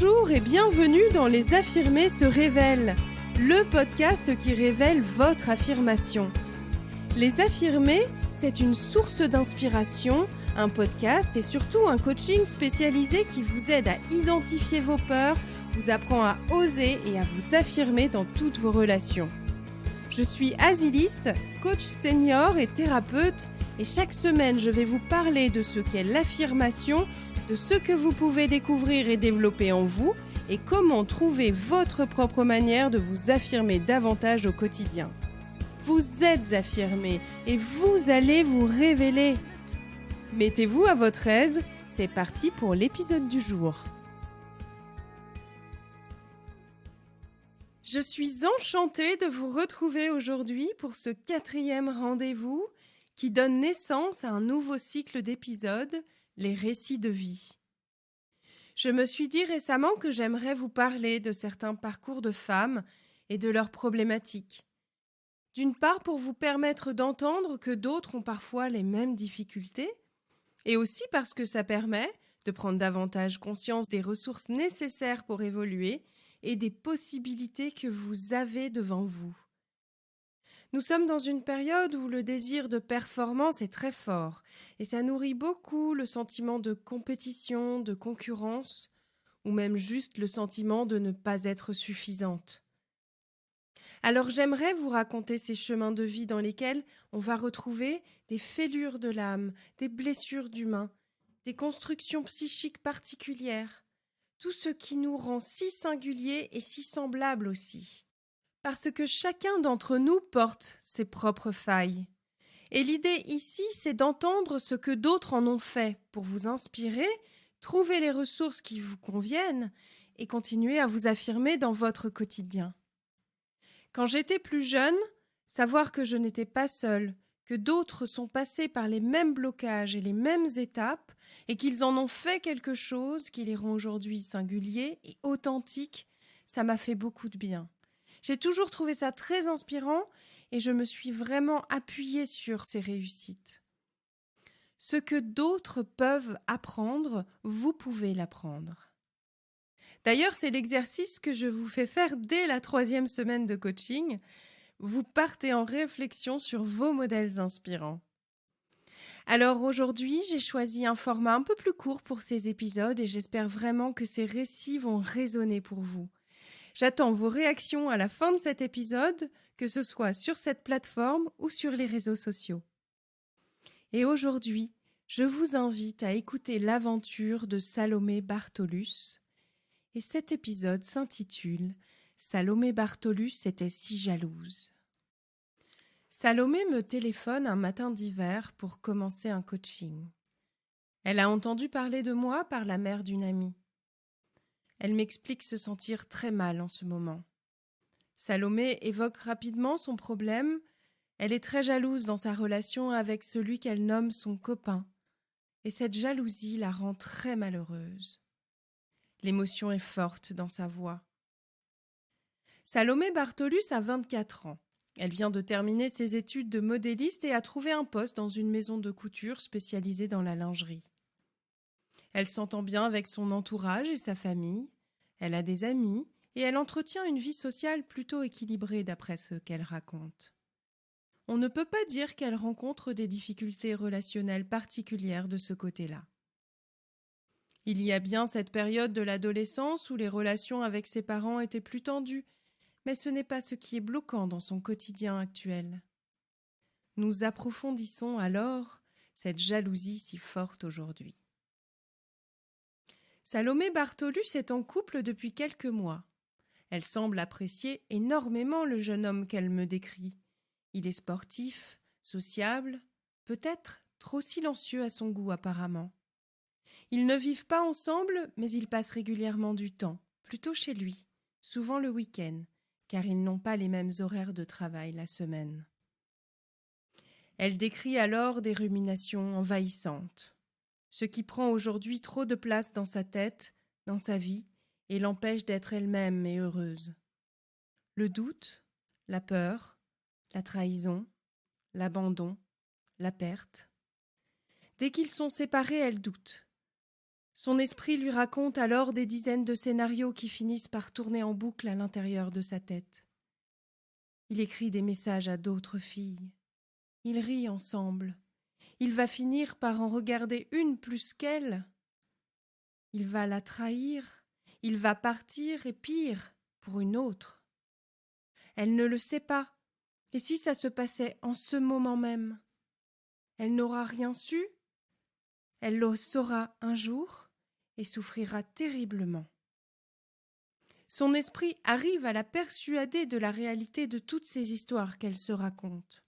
Bonjour et bienvenue dans Les Affirmés se révèlent, le podcast qui révèle votre affirmation. Les Affirmés, c'est une source d'inspiration, un podcast et surtout un coaching spécialisé qui vous aide à identifier vos peurs, vous apprend à oser et à vous affirmer dans toutes vos relations. Je suis Azilis, coach senior et thérapeute, et chaque semaine je vais vous parler de ce qu'est l'affirmation, de ce que vous pouvez découvrir et développer en vous, et comment trouver votre propre manière de vous affirmer davantage au quotidien. Vous êtes affirmé et vous allez vous révéler. Mettez-vous à votre aise, c'est parti pour l'épisode du jour. Je suis enchantée de vous retrouver aujourd'hui pour ce 4e rendez-vous qui donne naissance à un nouveau cycle d'épisodes, les récits de vie. Je me suis dit récemment que j'aimerais vous parler de certains parcours de femmes et de leurs problématiques. D'une part pour vous permettre d'entendre que d'autres ont parfois les mêmes difficultés, et aussi parce que ça permet de prendre davantage conscience des ressources nécessaires pour évoluer et des possibilités que vous avez devant vous. Nous sommes dans une période où le désir de performance est très fort et ça nourrit beaucoup le sentiment de compétition, de concurrence ou même juste le sentiment de ne pas être suffisante. Alors j'aimerais vous raconter ces chemins de vie dans lesquels on va retrouver des fêlures de l'âme, des blessures d'humain, des constructions psychiques particulières, tout ce qui nous rend si singuliers et si semblables aussi. Parce que chacun d'entre nous porte ses propres failles. Et l'idée ici, c'est d'entendre ce que d'autres en ont fait pour vous inspirer, trouver les ressources qui vous conviennent et continuer à vous affirmer dans votre quotidien. Quand j'étais plus jeune, savoir que je n'étais pas seule, que d'autres sont passés par les mêmes blocages et les mêmes étapes et qu'ils en ont fait quelque chose qui les rend aujourd'hui singuliers et authentiques, ça m'a fait beaucoup de bien. J'ai toujours trouvé ça très inspirant et je me suis vraiment appuyée sur ces réussites. Ce que d'autres peuvent apprendre, vous pouvez l'apprendre. D'ailleurs, c'est l'exercice que je vous fais faire dès la 3e semaine de coaching. Vous partez en réflexion sur vos modèles inspirants. Alors aujourd'hui, j'ai choisi un format un peu plus court pour ces épisodes et j'espère vraiment que ces récits vont résonner pour vous. J'attends vos réactions à la fin de cet épisode, que ce soit sur cette plateforme ou sur les réseaux sociaux. Et aujourd'hui, je vous invite à écouter l'aventure de Salomé Bartholus. Et cet épisode s'intitule « Salomé Bartholus était si jalouse ». Salomé me téléphone un matin d'hiver pour commencer un coaching. Elle a entendu parler de moi par la mère d'une amie. Elle m'explique se sentir très mal en ce moment. Salomé évoque rapidement son problème. Elle est très jalouse dans sa relation avec celui qu'elle nomme son copain. Et cette jalousie la rend très malheureuse. L'émotion est forte dans sa voix. Salomé Bartholus a 24 ans. Elle vient de terminer ses études de modéliste et a trouvé un poste dans une maison de couture spécialisée dans la lingerie. Elle s'entend bien avec son entourage et sa famille. Elle a des amis et elle entretient une vie sociale plutôt équilibrée d'après ce qu'elle raconte. On ne peut pas dire qu'elle rencontre des difficultés relationnelles particulières de ce côté-là. Il y a bien cette période de l'adolescence où les relations avec ses parents étaient plus tendues, mais ce n'est pas ce qui est bloquant dans son quotidien actuel. Nous approfondissons alors cette jalousie si forte aujourd'hui. Salomé Bartholus est en couple depuis quelques mois. Elle semble apprécier énormément le jeune homme qu'elle me décrit. Il est sportif, sociable, peut-être trop silencieux à son goût apparemment. Ils ne vivent pas ensemble, mais ils passent régulièrement du temps, plutôt chez lui, souvent le week-end, car ils n'ont pas les mêmes horaires de travail la semaine. Elle décrit alors des ruminations envahissantes. Ce qui prend aujourd'hui trop de place dans sa tête, dans sa vie, et l'empêche d'être elle-même et heureuse. Le doute, la peur, la trahison, l'abandon, la perte. Dès qu'ils sont séparés, elle doute. Son esprit lui raconte alors des dizaines de scénarios qui finissent par tourner en boucle à l'intérieur de sa tête. Il écrit des messages à d'autres filles. Ils rient ensemble. Il va finir par en regarder une plus qu'elle. Il va la trahir. Il va partir et pire, pour une autre. Elle ne le sait pas. Et si ça se passait en ce moment même? Elle n'aura rien su. Elle le saura un jour et souffrira terriblement. Son esprit arrive à la persuader de la réalité de toutes ces histoires qu'elle se raconte.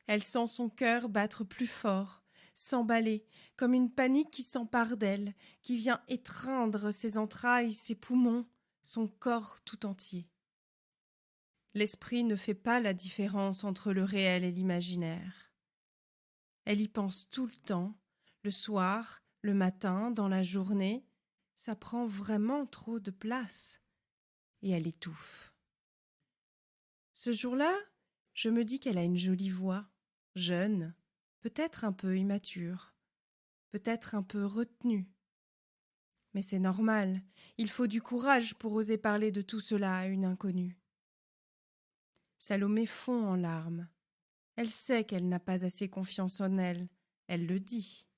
Elle sent son cœur battre plus fort, s'emballer, comme une panique qui s'empare d'elle, qui vient étreindre ses entrailles, ses poumons, son corps tout entier. L'esprit ne fait pas la différence entre le réel et l'imaginaire. Elle y pense tout le temps, le soir, le matin, dans la journée. Ça prend vraiment trop de place. Et elle étouffe. Ce jour-là, je me dis qu'elle a une jolie voix, jeune, peut-être un peu immature, peut-être un peu retenue. Mais c'est normal, il faut du courage pour oser parler de tout cela à une inconnue. Salomé fond en larmes. Elle sait qu'elle n'a pas assez confiance en elle, elle le dit.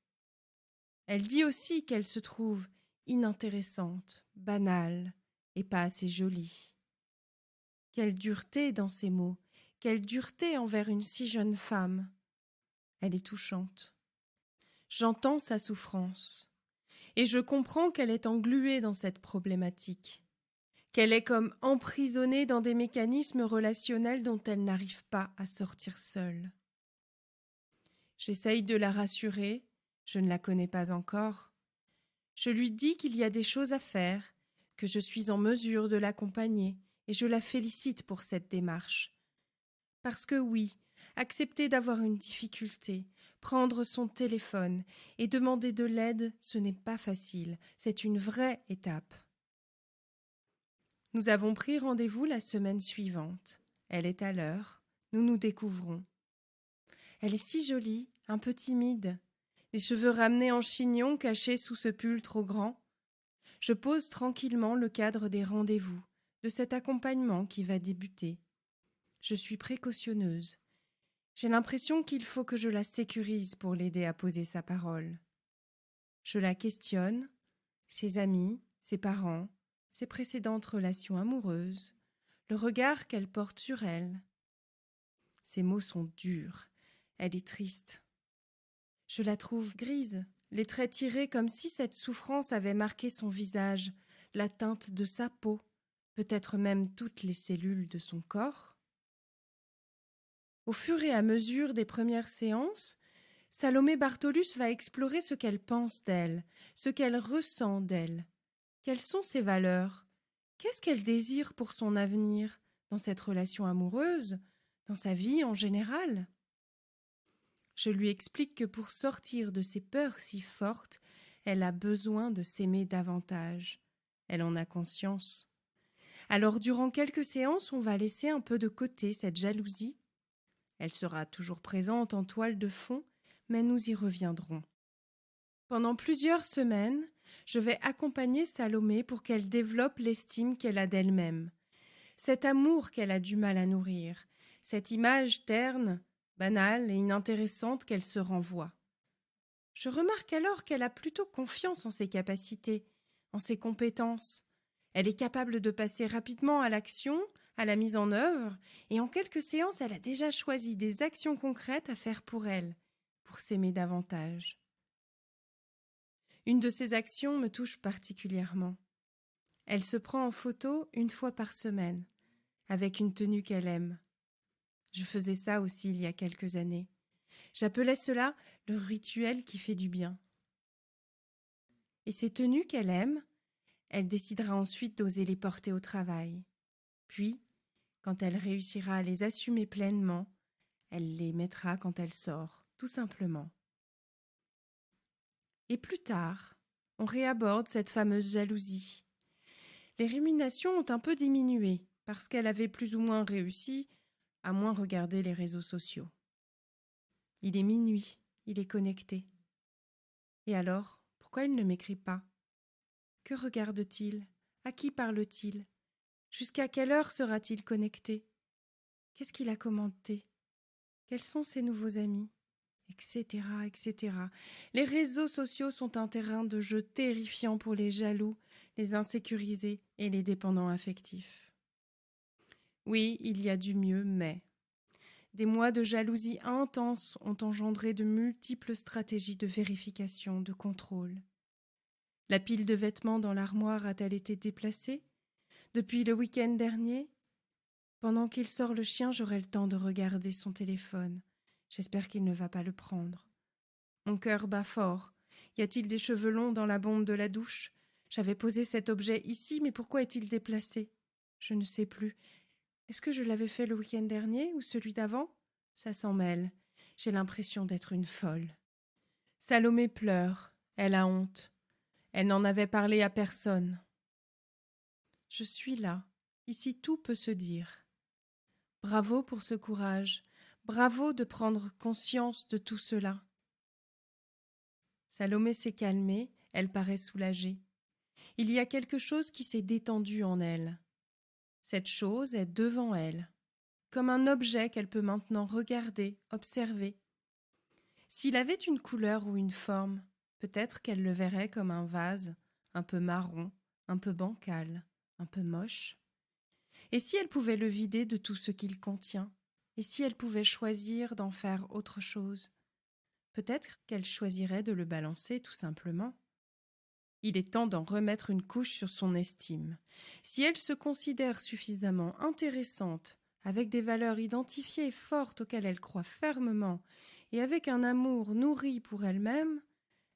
Elle dit aussi qu'elle se trouve inintéressante, banale et pas assez jolie. Quelle dureté dans ces mots, quelle dureté envers une si jeune femme. Elle est touchante. J'entends sa souffrance et je comprends qu'elle est engluée dans cette problématique, qu'elle est comme emprisonnée dans des mécanismes relationnels dont elle n'arrive pas à sortir seule. J'essaye de la rassurer, je ne la connais pas encore. Je lui dis qu'il y a des choses à faire, que je suis en mesure de l'accompagner et je la félicite pour cette démarche. Parce que oui, accepter d'avoir une difficulté, prendre son téléphone et demander de l'aide, ce n'est pas facile, c'est une vraie étape. Nous avons pris rendez-vous la semaine suivante. Elle est à l'heure, nous nous découvrons. Elle est si jolie, un peu timide, les cheveux ramenés en chignon cachés sous ce pull trop grand. Je pose tranquillement le cadre des rendez-vous, de cet accompagnement qui va débuter. Je suis précautionneuse. J'ai l'impression qu'il faut que je la sécurise pour l'aider à poser sa parole. Je la questionne, ses amis, ses parents, ses précédentes relations amoureuses, le regard qu'elle porte sur elle. Ses mots sont durs, elle est triste. Je la trouve grise, les traits tirés comme si cette souffrance avait marqué son visage, la teinte de sa peau, peut-être même toutes les cellules de son corps. Au fur et à mesure des premières séances, Salomé Bartholus va explorer ce qu'elle pense d'elle, ce qu'elle ressent d'elle. Quelles sont ses valeurs? Qu'est-ce qu'elle désire pour son avenir, dans cette relation amoureuse, dans sa vie en général? Je lui explique que pour sortir de ces peurs si fortes, elle a besoin de s'aimer davantage. Elle en a conscience. Alors durant quelques séances, on va laisser un peu de côté cette jalousie. Elle sera toujours présente en toile de fond, mais nous y reviendrons. Pendant plusieurs semaines, je vais accompagner Salomé pour qu'elle développe l'estime qu'elle a d'elle-même. Cet amour qu'elle a du mal à nourrir, cette image terne, banale et inintéressante qu'elle se renvoie. Je remarque alors qu'elle a plutôt confiance en ses capacités, en ses compétences. Elle est capable de passer rapidement à l'action, à la mise en œuvre, et en quelques séances, elle a déjà choisi des actions concrètes à faire pour elle, pour s'aimer davantage. Une de ces actions me touche particulièrement. Elle se prend en photo une fois par semaine, avec une tenue qu'elle aime. Je faisais ça aussi il y a quelques années. J'appelais cela le rituel qui fait du bien. Et ces tenues qu'elle aime, elle décidera ensuite d'oser les porter au travail. Puis, quand elle réussira à les assumer pleinement, elle les mettra quand elle sort, tout simplement. Et plus tard, on réaborde cette fameuse jalousie. Les ruminations ont un peu diminué, parce qu'elle avait plus ou moins réussi à moins regarder les réseaux sociaux. Il est minuit, il est connecté. Et alors, pourquoi il ne m'écrit pas? Que regarde-t-il? À qui parle-t-il? Jusqu'à quelle heure sera-t-il connecté? Qu'est-ce qu'il a commenté? Quels sont ses nouveaux amis? Etc., etc. Les réseaux sociaux sont un terrain de jeu terrifiant pour les jaloux, les insécurisés et les dépendants affectifs. Oui, il y a du mieux, mais des mois de jalousie intense ont engendré de multiples stratégies de vérification, de contrôle. La pile de vêtements dans l'armoire a-t-elle été déplacée? Depuis le week-end dernier? Pendant qu'il sort le chien, j'aurai le temps de regarder son téléphone. J'espère qu'il ne va pas le prendre. Mon cœur bat fort. Y a-t-il des cheveux longs dans la bombe de la douche? J'avais posé cet objet ici, mais pourquoi est-il déplacé? Je ne sais plus. Est-ce que je l'avais fait le week-end dernier ou celui d'avant? Ça s'en mêle. J'ai l'impression d'être une folle. Salomé pleure. Elle a honte. Elle n'en avait parlé à personne. Je suis là. Ici, tout peut se dire. Bravo pour ce courage. Bravo de prendre conscience de tout cela. Salomé s'est calmée, elle paraît soulagée. Il y a quelque chose qui s'est détendu en elle. Cette chose est devant elle, comme un objet qu'elle peut maintenant regarder, observer. S'il avait une couleur ou une forme, peut-être qu'elle le verrait comme un vase, un peu marron, un peu bancal, un peu moche. Et si elle pouvait le vider de tout ce qu'il contient? Et si elle pouvait choisir d'en faire autre chose? Peut-être qu'elle choisirait de le balancer tout simplement. Il est temps d'en remettre une couche sur son estime. Si elle se considère suffisamment intéressante, avec des valeurs identifiées fortes auxquelles elle croit fermement, et avec un amour nourri pour elle-même,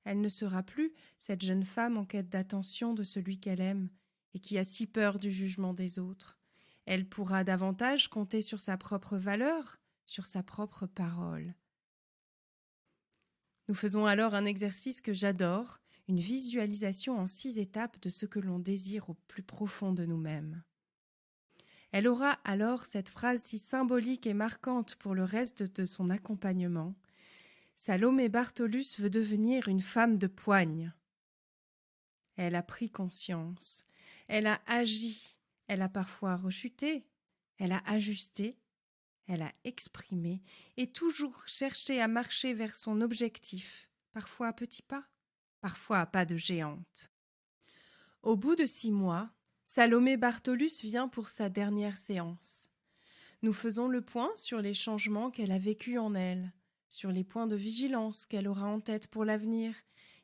elle ne sera plus cette jeune femme en quête d'attention de celui qu'elle aime et qui a si peur du jugement des autres. Elle pourra davantage compter sur sa propre valeur, sur sa propre parole. Nous faisons alors un exercice que j'adore, une visualisation en 6 étapes de ce que l'on désire au plus profond de nous-mêmes. Elle aura alors cette phrase si symbolique et marquante pour le reste de son accompagnement. Salomé Bartholus veut devenir une femme de poigne. Elle a pris conscience, elle a agi, elle a parfois rechuté, elle a ajusté, elle a exprimé et toujours cherché à marcher vers son objectif, parfois à petits pas, parfois à pas de géante. Au bout de 6 mois, Salomé Bartholus vient pour sa dernière séance. Nous faisons le point sur les changements qu'elle a vécus en elle, sur les points de vigilance qu'elle aura en tête pour l'avenir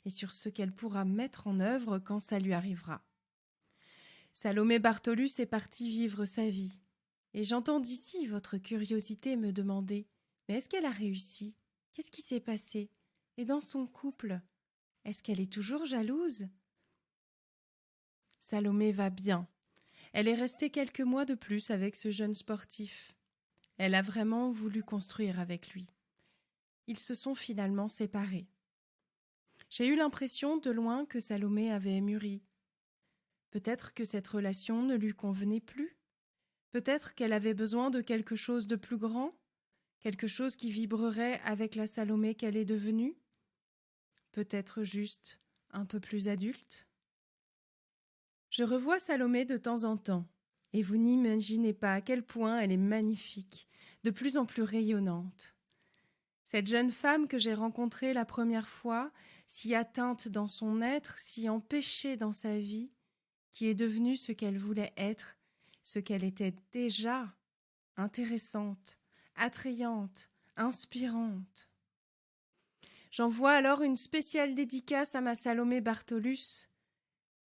et sur ce qu'elle pourra mettre en œuvre quand ça lui arrivera. Salomé Bartholus est partie vivre sa vie. Et j'entends d'ici votre curiosité me demander « Mais est-ce qu'elle a réussi? Qu'est-ce qui s'est passé? Et dans son couple, est-ce qu'elle est toujours jalouse ?» Salomé va bien. Elle est restée quelques mois de plus avec ce jeune sportif. Elle a vraiment voulu construire avec lui. Ils se sont finalement séparés. J'ai eu l'impression de loin que Salomé avait mûri. Peut-être que cette relation ne lui convenait plus. Peut-être qu'elle avait besoin de quelque chose de plus grand, quelque chose qui vibrerait avec la Salomé qu'elle est devenue. Peut-être juste un peu plus adulte. Je revois Salomé de temps en temps, et vous n'imaginez pas à quel point elle est magnifique, de plus en plus rayonnante. Cette jeune femme que j'ai rencontrée la première fois, si atteinte dans son être, si empêchée dans sa vie, qui est devenue ce qu'elle voulait être, ce qu'elle était déjà, intéressante, attrayante, inspirante. J'envoie alors une spéciale dédicace à ma Salomé Bartholus,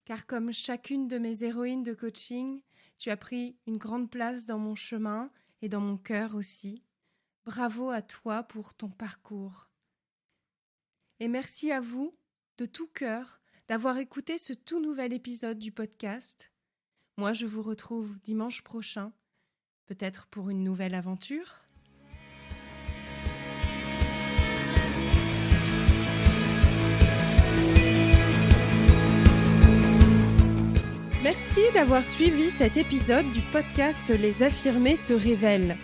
car comme chacune de mes héroïnes de coaching, tu as pris une grande place dans mon chemin et dans mon cœur aussi. Bravo à toi pour ton parcours. Et merci à vous, de tout cœur, d'avoir écouté ce tout nouvel épisode du podcast. Moi, je vous retrouve dimanche prochain, peut-être pour une nouvelle aventure. Merci d'avoir suivi cet épisode du podcast Les Affirmés se révèlent.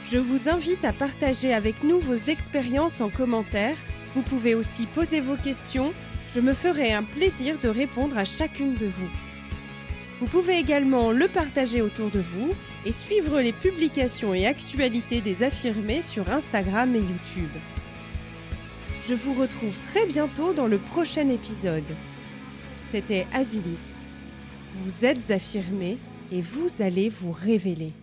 Je vous invite à partager avec nous vos expériences en commentaire. Vous pouvez aussi poser vos questions Je me ferai un plaisir de répondre à chacune de vous. Vous pouvez également le partager autour de vous et suivre les publications et actualités des affirmés sur Instagram et YouTube. Je vous retrouve très bientôt dans le prochain épisode. C'était Azilis. Vous êtes affirmés et vous allez vous révéler.